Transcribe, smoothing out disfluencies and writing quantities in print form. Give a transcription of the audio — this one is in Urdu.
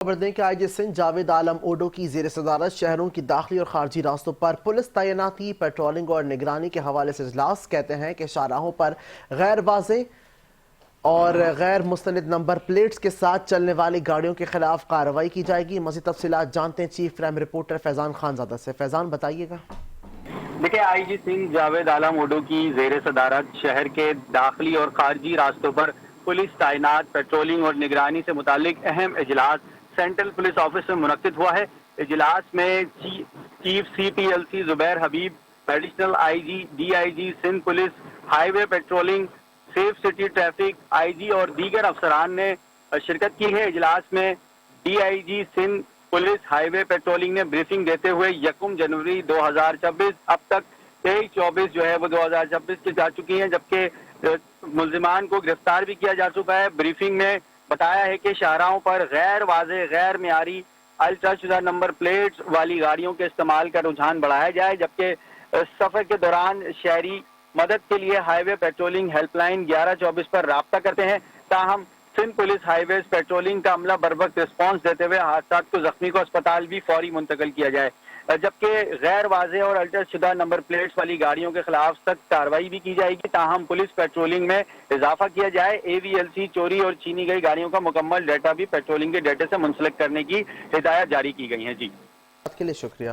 خبر دیں کہ آئی جی سندھ جاوید عالم اوڈو کی زیر صدارت شہروں کی داخلی اور خارجی راستوں پر پولیس تعیناتی، پیٹرولنگ اور نگرانی کے حوالے سے اجلاس کہتے ہیں کہ شاہراہوں پر غیر واضح اور غیر مستند نمبر پلیٹس کے ساتھ چلنے والی گاڑیوں کے خلاف کارروائی کی جائے گی۔ مزید تفصیلات جانتے ہیں چیف کرائم رپورٹر فیضان خانزادہ سے۔ فیضان بتائیے گا۔ دیکھیں، آئی جی سندھ جاوید عالم اوڈو کی زیر صدارت شہر کے داخلی اور خارجی راستوں پر پولیس تعینات، پیٹرولنگ اور نگرانی سے متعلق اہم اجلاس سینٹرل پولیس آفس میں منعقد ہوا ہے۔ اجلاس میں chief C P L C Zubair Habib, additional I G D I G Sindh police, highway patrolling, safe city traffic I G اور دیگر افسران نے شرکت کی ہے۔ اجلاس میں D I G Sindh police highway patrolling نے بریفنگ دیتے ہوئے 1 جنوری 2026 اب تک 23-24 جو ہے وہ 2026 کی جا چکی ہیں، جبکہ ملزمان کو گرفتار بھی کیا جا چکا ہے۔ بریفنگ میں بتایا ہے کہ شاہراہوں پر غیر واضح، غیر معیاری الٹرا شدہ نمبر پلیٹس والی گاڑیوں کے استعمال کا رجحان بڑھایا جائے، جبکہ سفر کے دوران شہری مدد کے لیے ہائی وے پیٹرولنگ ہیلپ لائن 1124 پر رابطہ کرتے ہیں۔ تاہم سندھ پولیس ہائی ویز پیٹرولنگ کا عملہ بر وقت رسپانس دیتے ہوئے حادثات کو زخمی کو اسپتال بھی فوری منتقل کیا جائے، جبکہ غیر واضح اور الٹر شدہ نمبر پلیٹس والی گاڑیوں کے خلاف سخت کارروائی بھی کی جائے گی۔ تاہم پولیس پیٹرولنگ میں اضافہ کیا جائے۔ اے وی ایل سی چوری اور چھینی گئی گاڑیوں کا مکمل ڈیٹا بھی پیٹرولنگ کے ڈیٹا سے منسلک کرنے کی ہدایت جاری کی گئی ہیں۔ جی، بات کے لیے شکریہ۔